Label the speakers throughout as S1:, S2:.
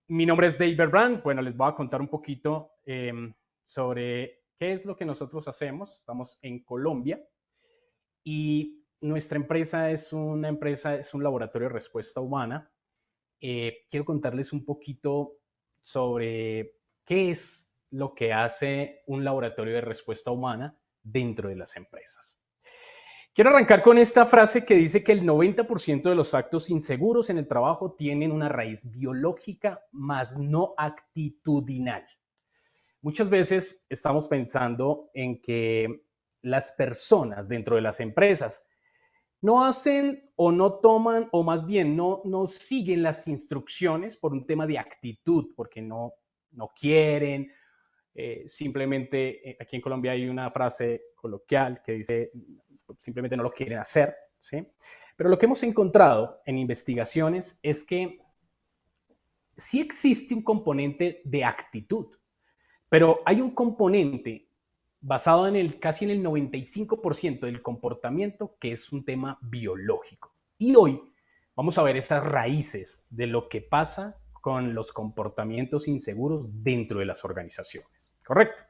S1: Mi nombre es David Brand. Bueno, les voy a contar un poquito sobre qué es lo que nosotros hacemos. Estamos en Colombia y nuestra empresa es es un laboratorio de respuesta humana. Quiero contarles un poquito sobre qué es lo que hace un laboratorio de respuesta humana dentro de las empresas. Quiero arrancar con esta frase que dice que el 90% de los actos inseguros en el trabajo tienen una raíz biológica, más no actitudinal. Muchas veces estamos pensando en que las personas dentro de las empresas no hacen o no toman, o más bien no siguen las instrucciones por un tema de actitud, porque no quieren. Simplemente aquí en Colombia hay una frase coloquial que dice simplemente no lo quieren hacer, ¿sí? Pero lo que hemos encontrado en investigaciones es que sí existe un componente de actitud, pero hay un componente basado casi en el 95% del comportamiento que es un tema biológico. Y hoy vamos a ver esas raíces de lo que pasa con los comportamientos inseguros dentro de las organizaciones. ¿Correcto?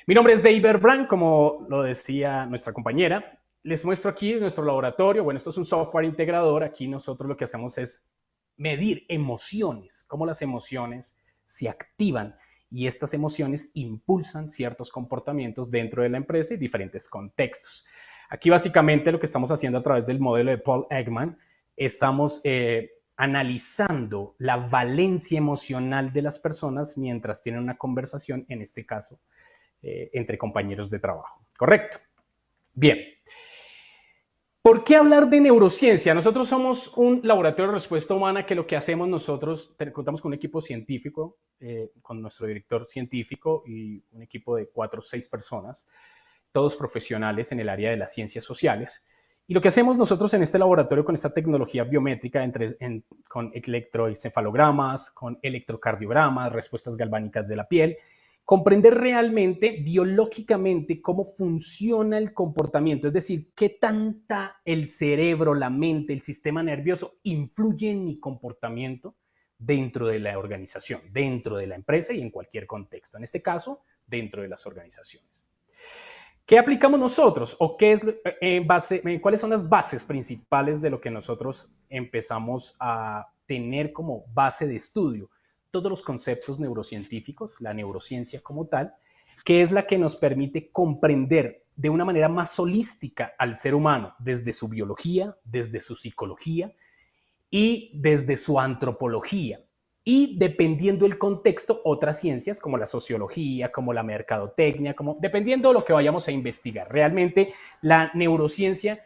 S1: Mi nombre es David Brand, como lo decía nuestra compañera. Les muestro aquí nuestro laboratorio. Bueno, esto es un software integrador. Aquí nosotros lo que hacemos es medir emociones, cómo las emociones se activan y estas emociones impulsan ciertos comportamientos dentro de la empresa y diferentes contextos. Aquí básicamente lo que estamos haciendo a través del modelo de Paul Ekman, estamos analizando la valencia emocional de las personas mientras tienen una conversación, en este caso, entre compañeros de trabajo. ¿Correcto? Bien. ¿Por qué hablar de neurociencia? Nosotros somos un laboratorio de respuesta humana que lo que hacemos nosotros, contamos con un equipo científico, con nuestro director científico y un equipo de 4 o 6 personas, todos profesionales en el área de las ciencias sociales. Y lo que hacemos nosotros en este laboratorio con esta tecnología biométrica, con electroencefalogramas, con electrocardiogramas, respuestas galvánicas de la piel, comprender realmente biológicamente cómo funciona el comportamiento, es decir, qué tanta el cerebro, la mente, el sistema nervioso influye en mi comportamiento dentro de la organización, dentro de la empresa y en cualquier contexto. En este caso, dentro de las organizaciones. ¿Qué aplicamos nosotros? ¿O qué es, cuáles son las bases principales de lo que nosotros empezamos a tener como base de estudio? Todos los conceptos neurocientíficos, la neurociencia como tal, que es la que nos permite comprender de una manera más holística al ser humano, desde su biología, desde su psicología y desde su antropología. Y dependiendo del contexto, otras ciencias como la sociología, como la mercadotecnia, dependiendo de lo que vayamos a investigar. Realmente la neurociencia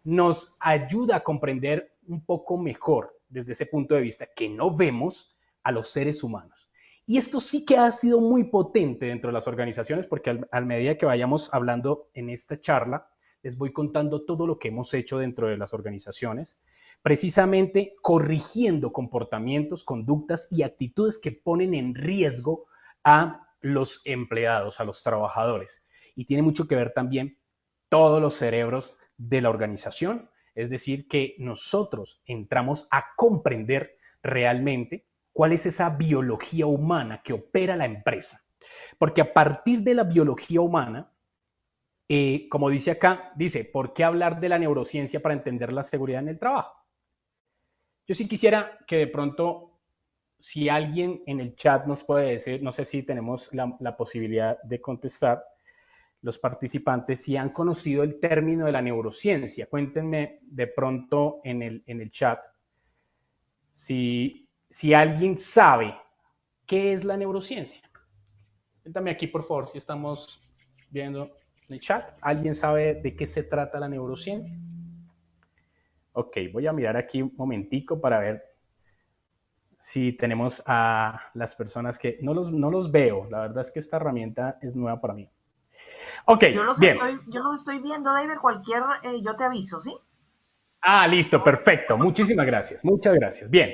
S1: nos ayuda a comprender un poco mejor desde ese punto de vista que no vemos a los seres humanos. Y esto sí que ha sido muy potente dentro de las organizaciones porque a medida que vayamos hablando en esta charla, les voy contando todo lo que hemos hecho dentro de las organizaciones, precisamente corrigiendo comportamientos, conductas y actitudes que ponen en riesgo a los empleados, a los trabajadores. Y tiene mucho que ver también todos los cerebros de la organización, es decir, que nosotros entramos a comprender realmente cuál es esa biología humana que opera la empresa. Porque a partir de la biología humana, como dice acá, dice, ¿por qué hablar de la neurociencia para entender la seguridad en el trabajo? Yo sí quisiera que de pronto, si alguien en el chat nos puede decir, no sé si tenemos la posibilidad de contestar, los participantes, si han conocido el término de la neurociencia. Cuéntenme de pronto en el chat si alguien sabe qué es la neurociencia. Cuéntame aquí, por favor, si estamos viendo en el chat. ¿Alguien sabe de qué se trata la neurociencia? Ok, voy a mirar aquí un momentico para ver si tenemos a las personas que no los veo. La verdad es que esta herramienta es nueva para mí. Ok, bien.
S2: Yo los estoy viendo, David, yo te aviso, ¿sí?
S1: Ah, listo, perfecto. Muchísimas gracias. Muchas gracias. Bien.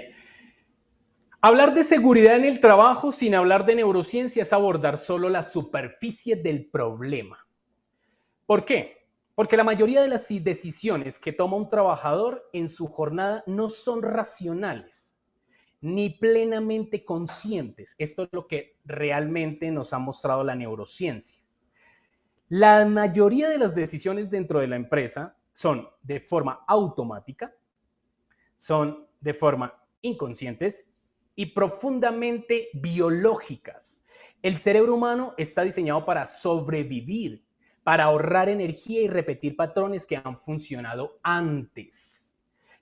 S1: Hablar de seguridad en el trabajo sin hablar de neurociencia es abordar solo la superficie del problema. ¿Por qué? Porque la mayoría de las decisiones que toma un trabajador en su jornada no son racionales. ni plenamente conscientes. Esto es lo que realmente nos ha mostrado la neurociencia. La mayoría de las decisiones dentro de la empresa son de forma automática, son de forma inconscientes y profundamente biológicas. El cerebro humano está diseñado para sobrevivir, para ahorrar energía y repetir patrones que han funcionado antes.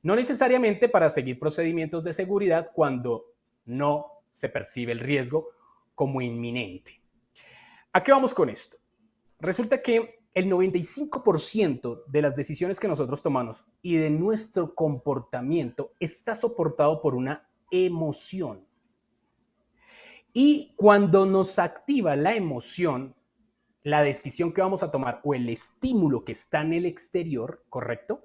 S1: No necesariamente para seguir procedimientos de seguridad cuando no se percibe el riesgo como inminente. ¿A qué vamos con esto? Resulta que el 95% de las decisiones que nosotros tomamos y de nuestro comportamiento está soportado por una emoción. Y cuando nos activa la emoción, la decisión que vamos a tomar o el estímulo que está en el exterior, ¿correcto?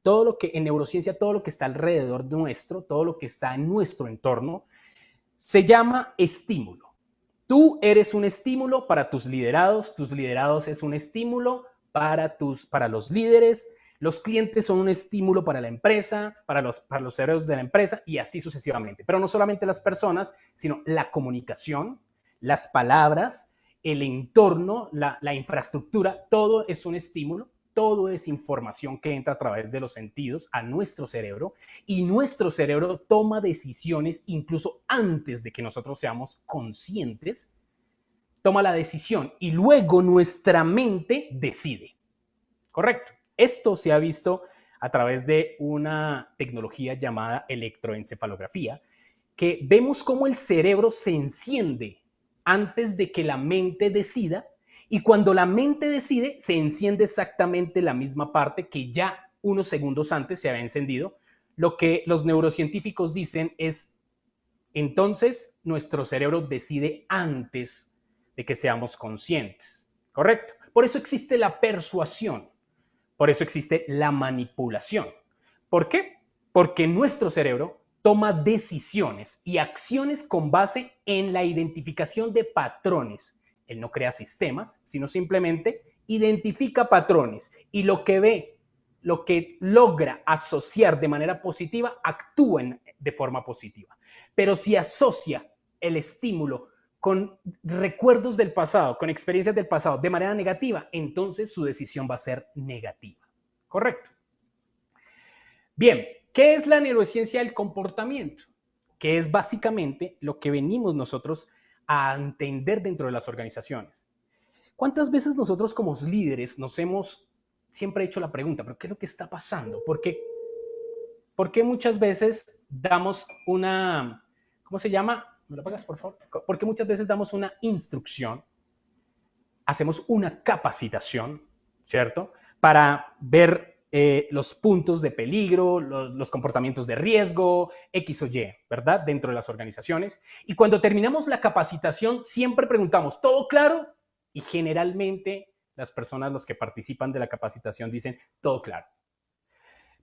S1: Todo lo que en neurociencia, todo lo que está alrededor nuestro, todo lo que está en nuestro entorno, se llama estímulo. Tú eres un estímulo para tus liderados es un estímulo para los líderes, los clientes son un estímulo para la empresa, para los cerebros de la empresa y así sucesivamente. Pero no solamente las personas, sino la comunicación, las palabras, el entorno, la infraestructura, todo es un estímulo, todo es información que entra a través de los sentidos a nuestro cerebro y nuestro cerebro toma decisiones incluso antes de que nosotros seamos conscientes, toma la decisión y luego nuestra mente decide. ¿Correcto? Esto se ha visto a través de una tecnología llamada electroencefalografía, que vemos cómo el cerebro se enciende antes de que la mente decida y cuando la mente decide se enciende exactamente la misma parte que ya unos segundos antes se había encendido. Lo que los neurocientíficos dicen es, entonces nuestro cerebro decide antes de que seamos conscientes, ¿correcto? Por eso existe la persuasión, por eso existe la manipulación. ¿Por qué? Porque nuestro cerebro toma decisiones y acciones con base en la identificación de patrones. Él no crea sistemas, sino simplemente identifica patrones y lo que ve, lo que logra asociar de manera positiva, actúa de forma positiva. Pero si asocia el estímulo con recuerdos del pasado, con experiencias del pasado de manera negativa, entonces su decisión va a ser negativa. ¿Correcto? Bien, ¿qué es la neurociencia del comportamiento? Que es básicamente lo que venimos nosotros a entender dentro de las organizaciones. ¿Cuántas veces nosotros como líderes nos hemos siempre hecho la pregunta, ¿pero qué es lo que está pasando? ¿Por qué muchas veces damos una, ¿cómo se llama? ¿Me lo pagas, por favor? ¿Por qué muchas veces damos una instrucción, hacemos una capacitación, ¿cierto? Para ver los puntos de peligro, los comportamientos de riesgo, X o Y, ¿verdad? Dentro de las organizaciones. Y cuando terminamos la capacitación, siempre preguntamos, ¿todo claro? Y generalmente las personas, los que participan de la capacitación, dicen, todo claro.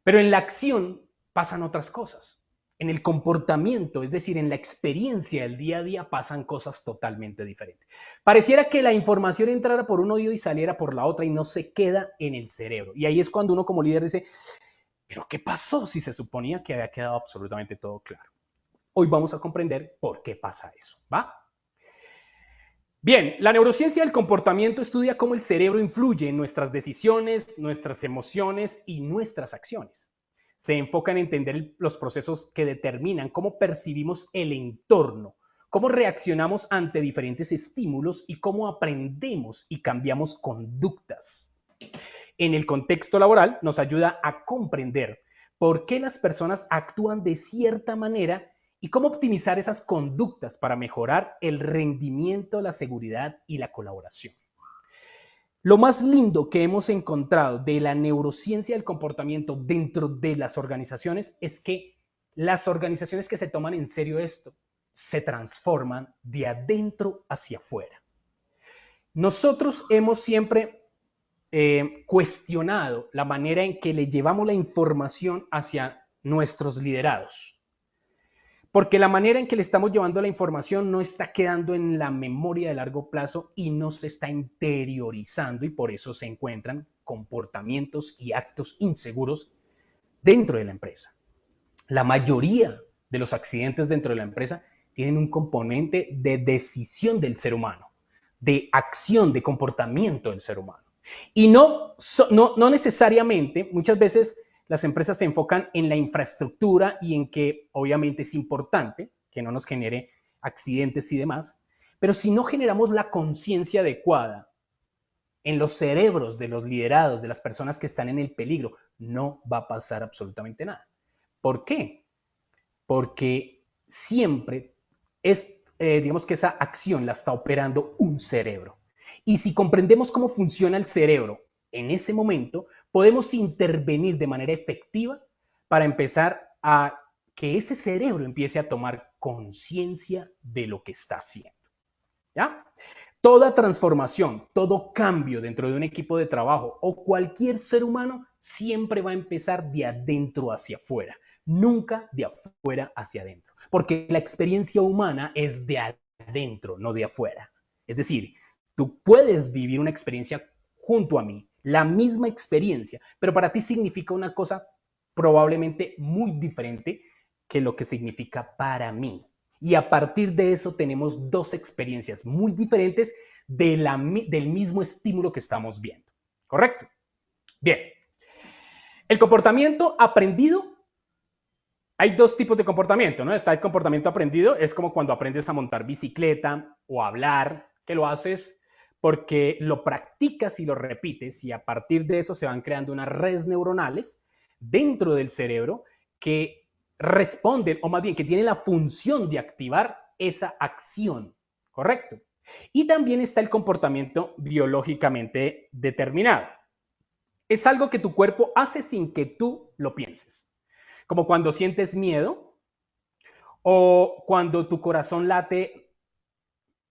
S1: Pero en la acción pasan otras cosas. En el comportamiento, es decir, en la experiencia del día a día, pasan cosas totalmente diferentes. Pareciera que la información entrara por un oído y saliera por la otra y no se queda en el cerebro. Y ahí es cuando uno como líder dice, ¿pero qué pasó si se suponía que había quedado absolutamente todo claro? Hoy vamos a comprender por qué pasa eso, ¿va? Bien, la neurociencia del comportamiento estudia cómo el cerebro influye en nuestras decisiones, nuestras emociones y nuestras acciones. Se enfoca en entender los procesos que determinan cómo percibimos el entorno, cómo reaccionamos ante diferentes estímulos y cómo aprendemos y cambiamos conductas. En el contexto laboral nos ayuda a comprender por qué las personas actúan de cierta manera y cómo optimizar esas conductas para mejorar el rendimiento, la seguridad y la colaboración. Lo más lindo que hemos encontrado de la neurociencia del comportamiento dentro de las organizaciones es que las organizaciones que se toman en serio esto se transforman de adentro hacia afuera. Nosotros hemos siempre cuestionado la manera en que le llevamos la información hacia nuestros liderados. Porque la manera en que le estamos llevando la información no está quedando en la memoria de largo plazo y no se está interiorizando y por eso se encuentran comportamientos y actos inseguros dentro de la empresa. La mayoría de los accidentes dentro de la empresa tienen un componente de decisión del ser humano, de acción, de comportamiento del ser humano. Y no necesariamente, muchas veces las empresas se enfocan en la infraestructura y en que obviamente es importante que no nos genere accidentes y demás, pero si no generamos la conciencia adecuada en los cerebros de los liderados, de las personas que están en el peligro, no va a pasar absolutamente nada. ¿Por qué? Porque siempre digamos que esa acción la está operando un cerebro. Y si comprendemos cómo funciona el cerebro en ese momento, podemos intervenir de manera efectiva para empezar a que ese cerebro empiece a tomar conciencia de lo que está haciendo. ¿Ya? Toda transformación, todo cambio dentro de un equipo de trabajo o cualquier ser humano siempre va a empezar de adentro hacia afuera, nunca de afuera hacia adentro, porque la experiencia humana es de adentro, no de afuera. Es decir, tú puedes vivir una experiencia junto a mí, la misma experiencia, pero para ti significa una cosa probablemente muy diferente que lo que significa para mí. Y a partir de eso tenemos dos experiencias muy diferentes del mismo estímulo que estamos viendo. ¿Correcto? Bien. El comportamiento aprendido, hay dos tipos de comportamiento, ¿no? Está el comportamiento aprendido, es como cuando aprendes a montar bicicleta o a hablar, que lo haces porque lo practicas y lo repites y a partir de eso se van creando unas redes neuronales dentro del cerebro que responden, o más bien que tienen la función de activar esa acción, ¿correcto? Y también está el comportamiento biológicamente determinado. Es algo que tu cuerpo hace sin que tú lo pienses. Como cuando sientes miedo o cuando tu corazón late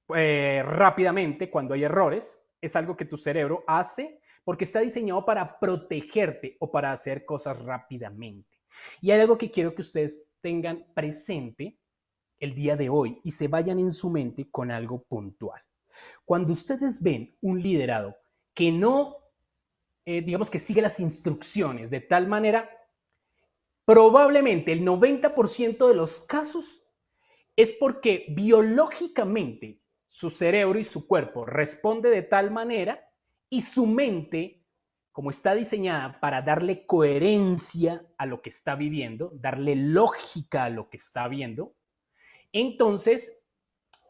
S1: rápidamente, cuando hay errores, es algo que tu cerebro hace porque está diseñado para protegerte o para hacer cosas rápidamente. Y hay algo que quiero que ustedes tengan presente el día de hoy y se vayan en su mente con algo puntual. Cuando ustedes ven un liderado que no, digamos que sigue las instrucciones de tal manera, probablemente el 90% de los casos es porque biológicamente su cerebro y su cuerpo responde de tal manera y su mente, como está diseñada para darle coherencia a lo que está viviendo, darle lógica a lo que está viendo, entonces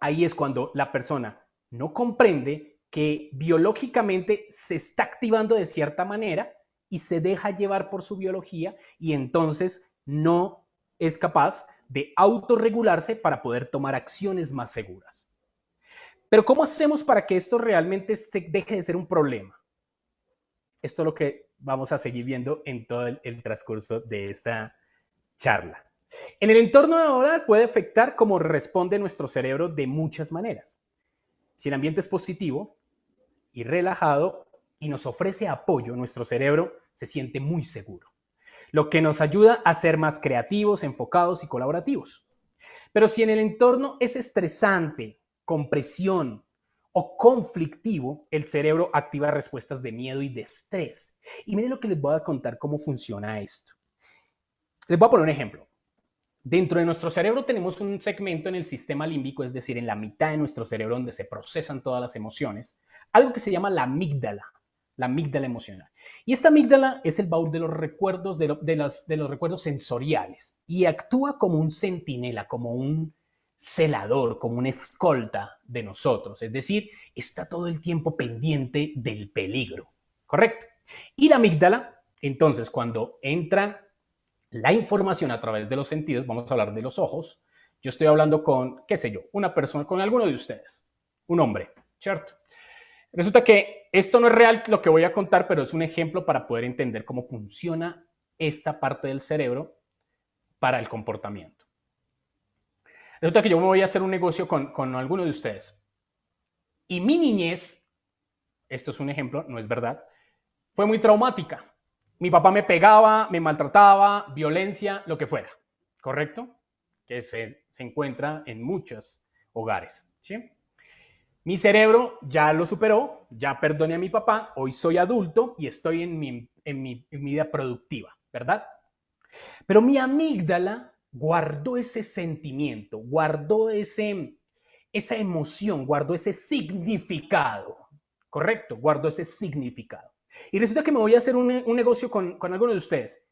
S1: ahí es cuando la persona no comprende que biológicamente se está activando de cierta manera y se deja llevar por su biología y entonces no es capaz de autorregularse para poder tomar acciones más seguras. Pero ¿cómo hacemos para que esto realmente deje de ser un problema? Esto es lo que vamos a seguir viendo en todo el transcurso de esta charla. En el entorno laboral puede afectar cómo responde nuestro cerebro de muchas maneras. Si el ambiente es positivo y relajado y nos ofrece apoyo, nuestro cerebro se siente muy seguro, lo que nos ayuda a ser más creativos, enfocados y colaborativos. Pero si en el entorno es estresante, con presión o conflictivo, el cerebro activa respuestas de miedo y de estrés. Y miren lo que les voy a contar cómo funciona esto. Les voy a poner un ejemplo. Dentro de nuestro cerebro tenemos un segmento en el sistema límbico, es decir, en la mitad de nuestro cerebro donde se procesan todas las emociones, algo que se llama la amígdala emocional. Y esta amígdala es el baúl de los recuerdos, de los recuerdos sensoriales y actúa como un centinela, como un celador, como una escolta de nosotros, es decir, está todo el tiempo pendiente del peligro, ¿correcto? Y la amígdala, entonces, cuando entra la información a través de los sentidos, vamos a hablar de los ojos, yo estoy hablando con, qué sé yo, una persona, con alguno de ustedes, un hombre, ¿cierto? Resulta que esto no es real lo que voy a contar, pero es un ejemplo para poder entender cómo funciona esta parte del cerebro para el comportamiento. Resulta que yo me voy a hacer un negocio con alguno de ustedes. Y mi niñez, esto es un ejemplo, no es verdad, fue muy traumática. Mi papá me pegaba, me maltrataba, violencia, lo que fuera, ¿correcto? Que se encuentra en muchos hogares, ¿sí? Mi cerebro ya lo superó, ya perdoné a mi papá, hoy soy adulto y estoy en mi vida productiva, ¿verdad? Pero mi amígdala guardó ese sentimiento, guardó esa emoción, guardó ese significado, ¿correcto? Guardó ese significado. Y resulta que me voy a hacer un negocio con alguno de ustedes.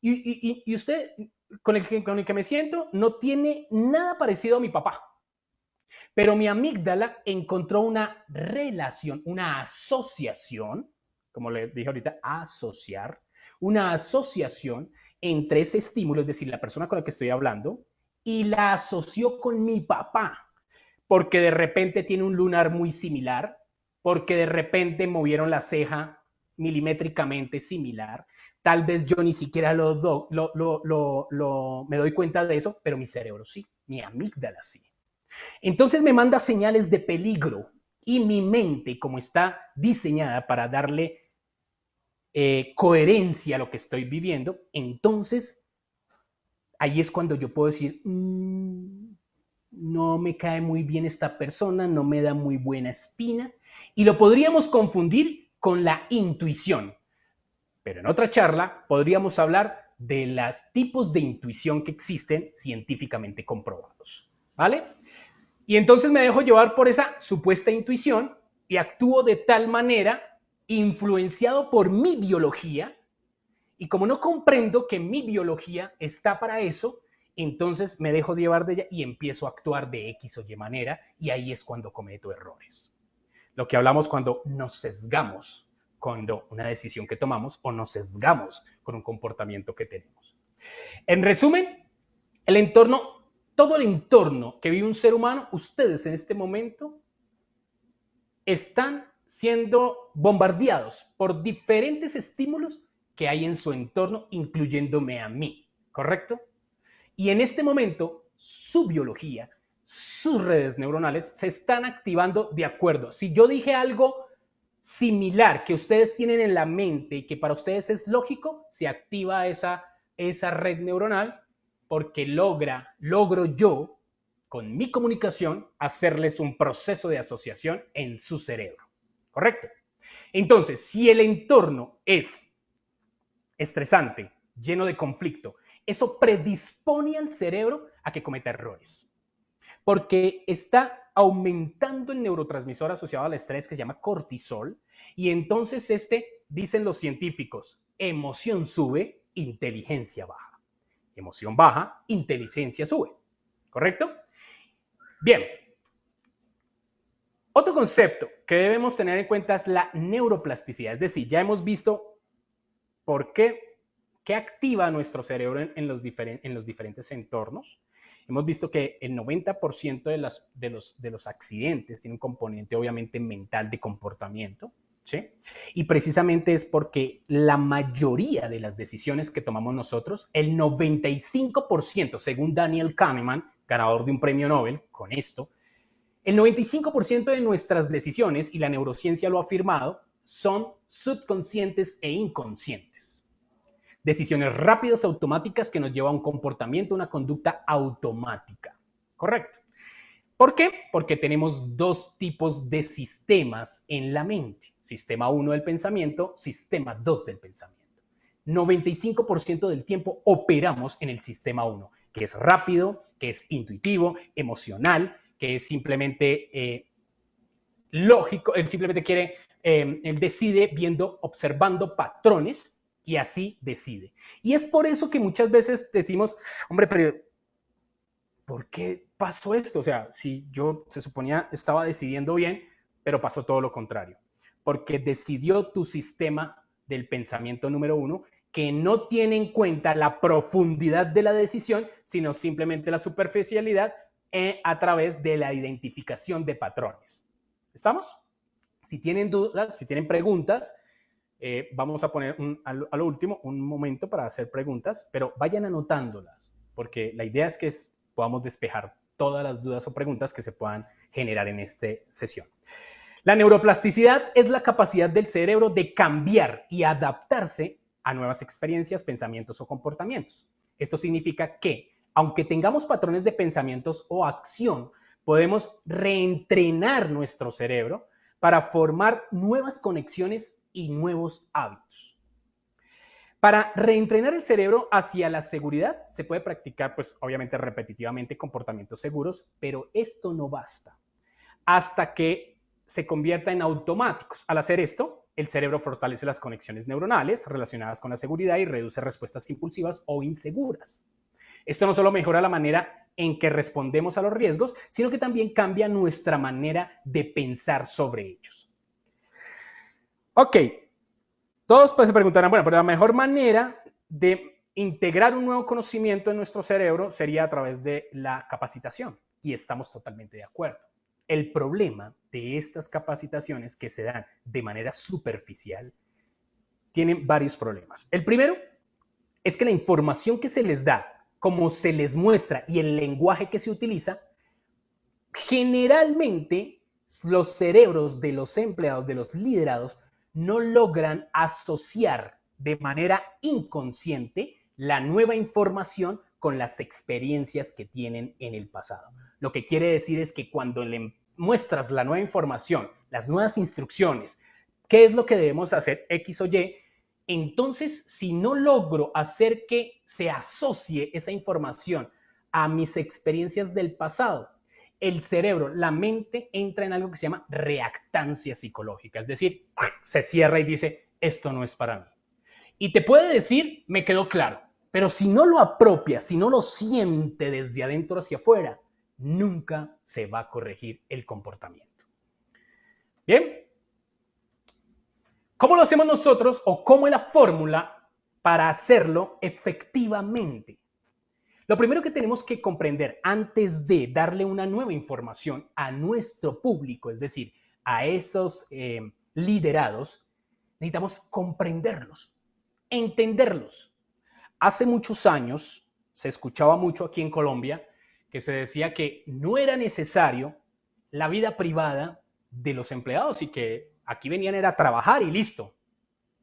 S1: Y usted, con el que me siento, no tiene nada parecido a mi papá. Pero mi amígdala encontró una relación, una asociación, como le dije ahorita, asociar, una asociación entre ese estímulo, es decir, la persona con la que estoy hablando, y la asoció con mi papá, porque de repente tiene un lunar muy similar, porque de repente movieron la ceja milimétricamente similar. Tal vez yo ni siquiera me doy cuenta de eso, pero mi cerebro sí, mi amígdala sí. Entonces me manda señales de peligro y mi mente, como está diseñada para darle coherencia a lo que estoy viviendo, entonces ahí es cuando yo puedo decir, no me cae muy bien esta persona, no me da muy buena espina, y lo podríamos confundir con la intuición. Pero en otra charla podríamos hablar de los tipos de intuición que existen científicamente comprobados. ¿Vale? Y entonces me dejo llevar por esa supuesta intuición y actúo de tal manera, influenciado por mi biología, y como no comprendo que mi biología está para eso, entonces me dejo llevar de ella y empiezo a actuar de X o Y manera, y ahí es cuando cometo errores. Lo que hablamos cuando nos sesgamos con una decisión que tomamos o nos sesgamos con un comportamiento que tenemos. En resumen, el entorno, todo el entorno que vive un ser humano, ustedes en este momento están siendo bombardeados por diferentes estímulos que hay en su entorno, incluyéndome a mí, ¿correcto? Y en este momento, su biología, sus redes neuronales se están activando de acuerdo. Si yo dije algo similar que ustedes tienen en la mente y que para ustedes es lógico, se activa esa red neuronal porque logro yo, con mi comunicación, hacerles un proceso de asociación en su cerebro. ¿Correcto? Entonces, si el entorno es estresante, lleno de conflicto, eso predispone al cerebro a que cometa errores. Porque está aumentando el neurotransmisor asociado al estrés que se llama cortisol, y entonces dicen los científicos, emoción sube, inteligencia baja. Emoción baja, inteligencia sube. ¿Correcto? Bien. Otro concepto que debemos tener en cuenta es la neuroplasticidad. Es decir, ya hemos visto por qué activa nuestro cerebro en los diferentes entornos. Hemos visto que el 90% de los accidentes tiene un componente obviamente mental de comportamiento, ¿sí? Y precisamente es porque la mayoría de las decisiones que tomamos nosotros, el 95%, según Daniel Kahneman, ganador de un premio Nobel con esto, el 95% de nuestras decisiones, y la neurociencia lo ha afirmado, son subconscientes e inconscientes. Decisiones rápidas, automáticas, que nos llevan a un comportamiento, una conducta automática. ¿Correcto? ¿Por qué? Porque tenemos dos tipos de sistemas en la mente. Sistema 1 del pensamiento, sistema 2 del pensamiento. 95% del tiempo operamos en el sistema 1, que es rápido, que es intuitivo, emocional, que es simplemente lógico, él simplemente quiere, él decide observando patrones y así decide. Y es por eso que muchas veces decimos, hombre, pero ¿por qué pasó esto? O sea, si yo se suponía estaba decidiendo bien, pero pasó todo lo contrario. Porque decidió tu sistema del pensamiento número 1, que no tiene en cuenta la profundidad de la decisión, sino simplemente la superficialidad a través de la identificación de patrones. ¿Estamos? Si tienen dudas, si tienen preguntas, vamos a poner a lo último un momento para hacer preguntas, pero vayan anotándolas, porque la idea es que podamos despejar todas las dudas o preguntas que se puedan generar en esta sesión. La neuroplasticidad es la capacidad del cerebro de cambiar y adaptarse a nuevas experiencias, pensamientos o comportamientos. Esto significa que, aunque tengamos patrones de pensamientos o acción, podemos reentrenar nuestro cerebro para formar nuevas conexiones y nuevos hábitos. Para reentrenar el cerebro hacia la seguridad se puede practicar, pues obviamente repetitivamente, comportamientos seguros, pero esto no basta hasta que se convierta en automáticos. Al hacer esto, el cerebro fortalece las conexiones neuronales relacionadas con la seguridad y reduce respuestas impulsivas o inseguras. Esto no solo mejora la manera en que respondemos a los riesgos, sino que también cambia nuestra manera de pensar sobre ellos. Ok, todos pues se preguntarán, bueno, pero la mejor manera de integrar un nuevo conocimiento en nuestro cerebro sería a través de la capacitación, y estamos totalmente de acuerdo. El problema de estas capacitaciones que se dan de manera superficial tienen varios problemas. El primero es que la información que se les da, como se les muestra y el lenguaje que se utiliza, generalmente los cerebros de los empleados, de los liderados, no logran asociar de manera inconsciente la nueva información con las experiencias que tienen en el pasado. Lo que quiere decir es que cuando le muestras la nueva información, las nuevas instrucciones, qué es lo que debemos hacer, X o Y, entonces si no logro hacer que se asocie esa información a mis experiencias del pasado, el cerebro, la mente entra en algo que se llama reactancia psicológica, es decir, se cierra y dice, esto no es para mí. Y te puede decir, me quedó claro, pero si no lo apropia, si no lo siente desde adentro hacia afuera, nunca se va a corregir el comportamiento. Bien, ¿cómo lo hacemos nosotros o cómo es la fórmula para hacerlo efectivamente? Lo primero que tenemos que comprender antes de darle una nueva información a nuestro público, es decir, a esos liderados, necesitamos comprenderlos, entenderlos. Hace muchos años se escuchaba mucho aquí en Colombia que se decía que no era necesario la vida privada de los empleados y que aquí venían era a trabajar y listo.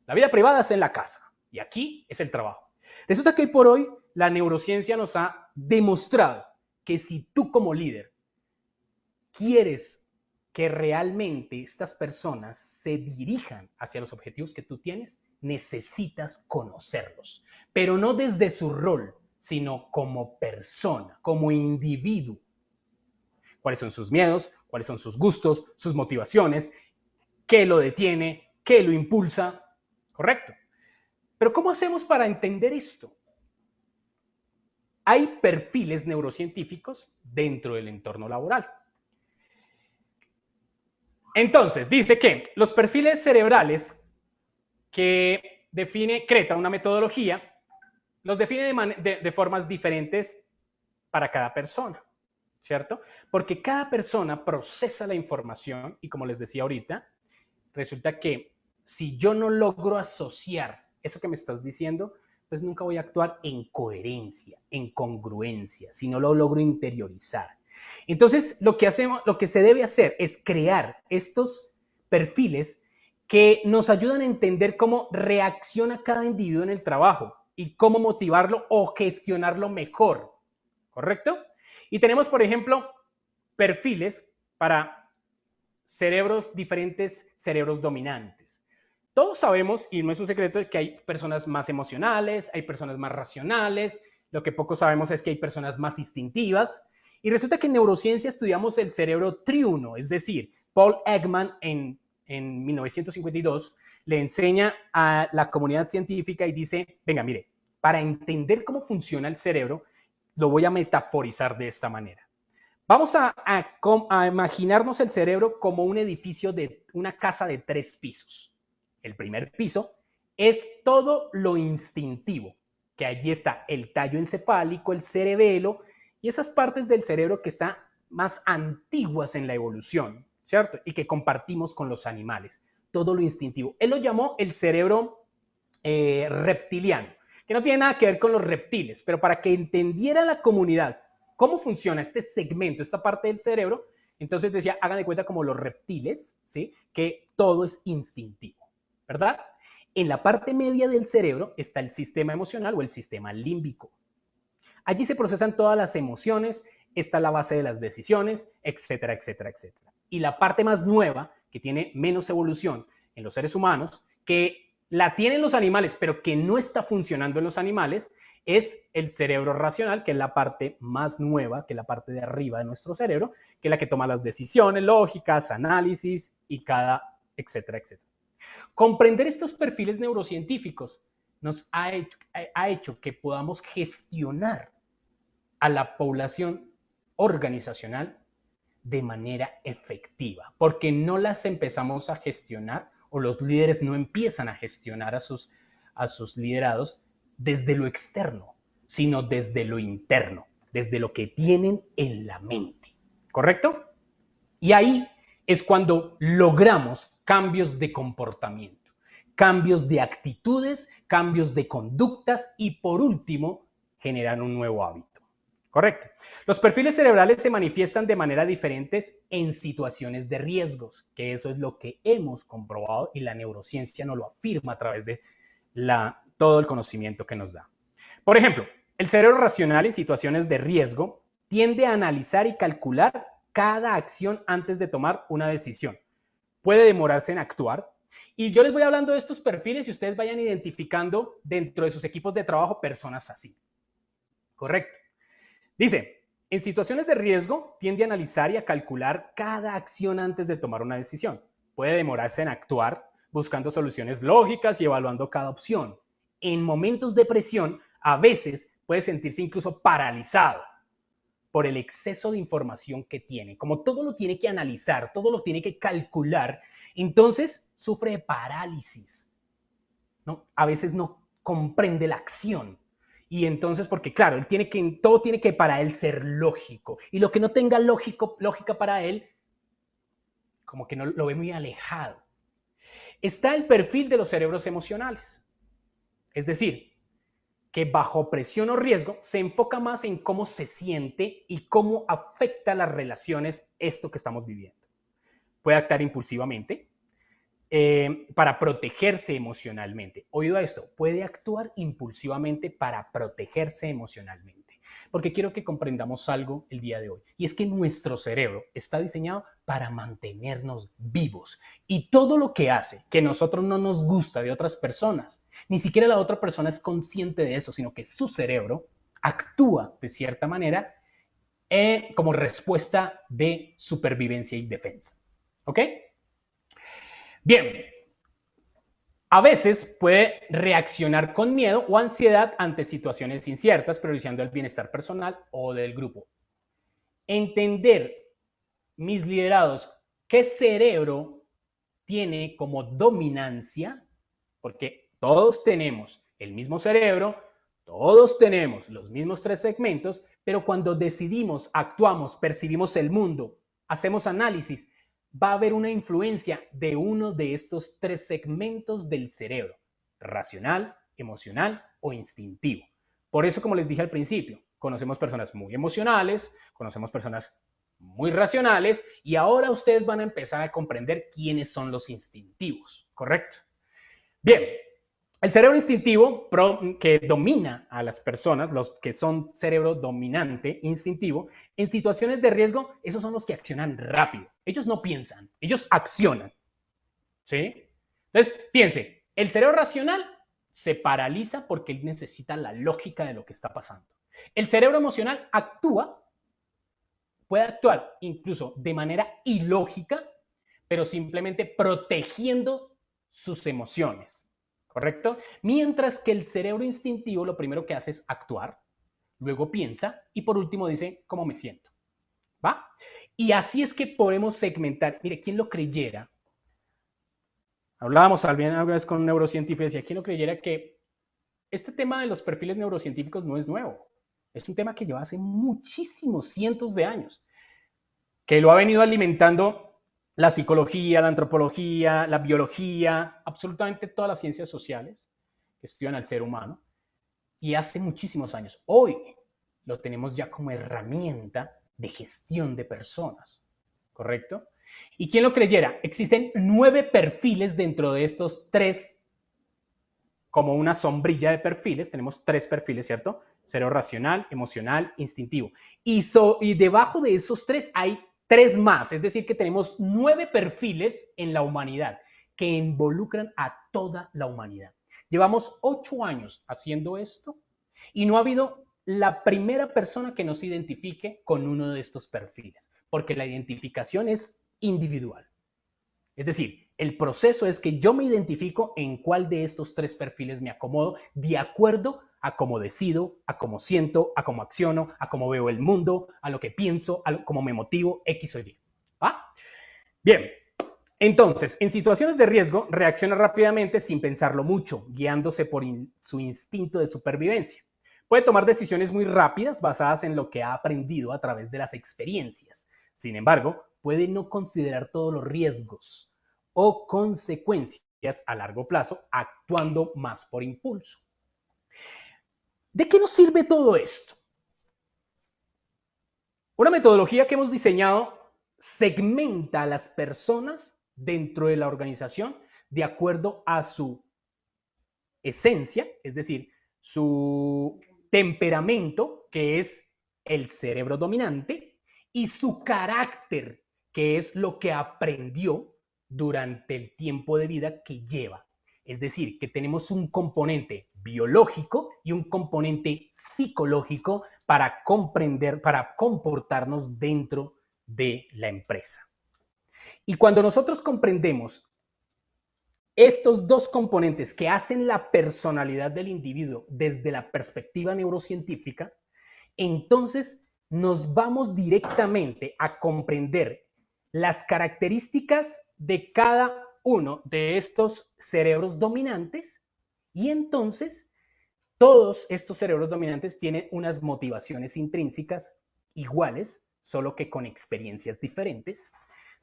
S1: La vida privada es en la casa y aquí es el trabajo. Resulta que hoy por hoy la neurociencia nos ha demostrado que si tú como líder quieres que realmente estas personas se dirijan hacia los objetivos que tú tienes, necesitas conocerlos, pero no desde su rol, sino como persona, como individuo. ¿Cuáles son sus miedos? ¿Cuáles son sus gustos? ¿Sus motivaciones? ¿Qué lo detiene? ¿Qué lo impulsa? Correcto. Pero ¿cómo hacemos para entender esto? Hay perfiles neurocientíficos dentro del entorno laboral. Entonces, dice que los perfiles cerebrales que define Creta, una metodología, los define de formas diferentes para cada persona, ¿cierto? Porque cada persona procesa la información y como les decía ahorita, resulta que si yo no logro asociar eso que me estás diciendo, pues nunca voy a actuar en coherencia, en congruencia, si no lo logro interiorizar. Entonces, lo que se debe hacer es crear estos perfiles que nos ayudan a entender cómo reacciona cada individuo en el trabajo y cómo motivarlo o gestionarlo mejor, ¿correcto? Y tenemos, por ejemplo, perfiles para cerebros diferentes, cerebros dominantes. Todos sabemos, y no es un secreto, que hay personas más emocionales, hay personas más racionales, lo que poco sabemos es que hay personas más instintivas, y resulta que en neurociencia estudiamos el cerebro triuno, es decir, Paul Ekman en 1952 le enseña a la comunidad científica y dice, venga, mire, para entender cómo funciona el cerebro, lo voy a metaforizar de esta manera. Vamos a imaginarnos el cerebro como un edificio de una casa de 3 pisos. El primer piso es todo lo instintivo, que allí está el tallo encefálico, el cerebelo y esas partes del cerebro que están más antiguas en la evolución, ¿cierto? Y que compartimos con los animales, todo lo instintivo. Él lo llamó el cerebro reptiliano, que no tiene nada que ver con los reptiles, pero para que entendiera la comunidad cómo funciona este segmento, esta parte del cerebro, entonces decía, hagan de cuenta como los reptiles, ¿sí? Que todo es instintivo, ¿verdad? En la parte media del cerebro está el sistema emocional o el sistema límbico. Allí se procesan todas las emociones, está la base de las decisiones, etcétera, etcétera, etcétera. Y la parte más nueva, que tiene menos evolución en los seres humanos, que la tienen los animales, pero que no está funcionando en los animales, es el cerebro racional, que es la parte más nueva, que es la parte de arriba de nuestro cerebro, que es la que toma las decisiones lógicas, análisis y etcétera, etcétera. Comprender estos perfiles neurocientíficos nos ha hecho que podamos gestionar a la población organizacional de manera efectiva, porque no las empezamos a gestionar o los líderes no empiezan a gestionar a sus liderados desde lo externo, sino desde lo interno, desde lo que tienen en la mente, ¿correcto? Y ahí es cuando logramos cambios de comportamiento, cambios de actitudes, cambios de conductas y por último, generar un nuevo hábito. Correcto. Los perfiles cerebrales se manifiestan de manera diferentes en situaciones de riesgos, que eso es lo que hemos comprobado y la neurociencia nos lo afirma a través de todo el conocimiento que nos da. Por ejemplo, el cerebro racional en situaciones de riesgo tiende a analizar y calcular cada acción antes de tomar una decisión. Puede demorarse en actuar. Y yo les voy hablando de estos perfiles y ustedes vayan identificando dentro de sus equipos de trabajo personas así. Correcto. Dice, en situaciones de riesgo tiende a analizar y a calcular cada acción antes de tomar una decisión. Puede demorarse en actuar, buscando soluciones lógicas y evaluando cada opción. En momentos de presión, a veces puede sentirse incluso paralizado por el exceso de información que tiene. Como todo lo tiene que analizar, todo lo tiene que calcular, entonces sufre de parálisis, ¿no? A veces no comprende la acción. Y entonces, porque claro, todo tiene que para él ser lógico. Y lo que no tenga lógica para él, como que no lo ve muy alejado. Está el perfil de los cerebros emocionales. Es decir, que bajo presión o riesgo se enfoca más en cómo se siente y cómo afecta las relaciones esto que estamos viviendo. Puede actuar impulsivamente para protegerse emocionalmente. Oído a esto, puede actuar impulsivamente para protegerse emocionalmente. Porque quiero que comprendamos algo el día de hoy. Y es que nuestro cerebro está diseñado para mantenernos vivos. Y todo lo que hace que nosotros no nos gusta de otras personas, ni siquiera la otra persona es consciente de eso, sino que su cerebro actúa de cierta manera como respuesta de supervivencia y defensa. ¿Ok? Bien, a veces puede reaccionar con miedo o ansiedad ante situaciones inciertas, priorizando el bienestar personal o del grupo. Entender, mis liderados, qué cerebro tiene como dominancia, porque todos tenemos el mismo cerebro, todos tenemos los mismos 3 segmentos, pero cuando decidimos, actuamos, percibimos el mundo, hacemos análisis, va a haber una influencia de uno de estos 3 segmentos del cerebro, racional, emocional o instintivo. Por eso, como les dije al principio, conocemos personas muy emocionales, conocemos personas muy racionales y ahora ustedes van a empezar a comprender quiénes son los instintivos, ¿correcto? Bien, el cerebro instintivo que domina a las personas, los que son cerebro dominante, instintivo, en situaciones de riesgo, esos son los que accionan rápido. Ellos no piensan, ellos accionan. ¿Sí? Entonces, fíjense, el cerebro racional se paraliza porque él necesita la lógica de lo que está pasando. El cerebro emocional puede actuar incluso de manera ilógica, pero simplemente protegiendo sus emociones. ¿Correcto? Mientras que el cerebro instintivo lo primero que hace es actuar, luego piensa y por último dice, ¿cómo me siento? ¿Va? Y así es que podemos segmentar. Mire, ¿quién lo creyera? Hablábamos alguna vez con un neurocientífico y decía, ¿quién lo creyera que este tema de los perfiles neurocientíficos no es nuevo? Es un tema que lleva hace muchísimos cientos de años, que lo ha venido alimentando la psicología, la antropología, la biología, absolutamente todas las ciencias sociales que estudian al ser humano. Y hace muchísimos años. Hoy lo tenemos ya como herramienta de gestión de personas. ¿Correcto? ¿Y quién lo creyera? Existen 9 perfiles dentro de estos 3, como una sombrilla de perfiles. Tenemos 3 perfiles, ¿cierto? Cerebro racional, emocional, instintivo. Y debajo de esos 3 hay 3 más, es decir, que tenemos 9 perfiles en la humanidad que involucran a toda la humanidad. Llevamos 8 años haciendo esto y no ha habido la primera persona que nos identifique con uno de estos perfiles, porque la identificación es individual. Es decir, el proceso es que yo me identifico en cuál de estos 3 perfiles me acomodo de acuerdo a cómo decido, a cómo siento, a cómo acciono, a cómo veo el mundo, a lo que pienso, a cómo me motivo, X o Y. ¿Va? Bien, entonces, en situaciones de riesgo, reacciona rápidamente sin pensarlo mucho, guiándose por su instinto de supervivencia. Puede tomar decisiones muy rápidas basadas en lo que ha aprendido a través de las experiencias. Sin embargo, puede no considerar todos los riesgos o consecuencias a largo plazo, actuando más por impulso. ¿De qué nos sirve todo esto? Una metodología que hemos diseñado segmenta a las personas dentro de la organización de acuerdo a su esencia, es decir, su temperamento, que es el cerebro dominante, y su carácter, que es lo que aprendió durante el tiempo de vida que lleva. Es decir, que tenemos un componente biológico y un componente psicológico para comprender, para comportarnos dentro de la empresa. Y cuando nosotros comprendemos estos 2 componentes que hacen la personalidad del individuo desde la perspectiva neurocientífica, entonces nos vamos directamente a comprender las características de cada uno de estos cerebros dominantes y entonces todos estos cerebros dominantes tienen unas motivaciones intrínsecas iguales, solo que con experiencias diferentes.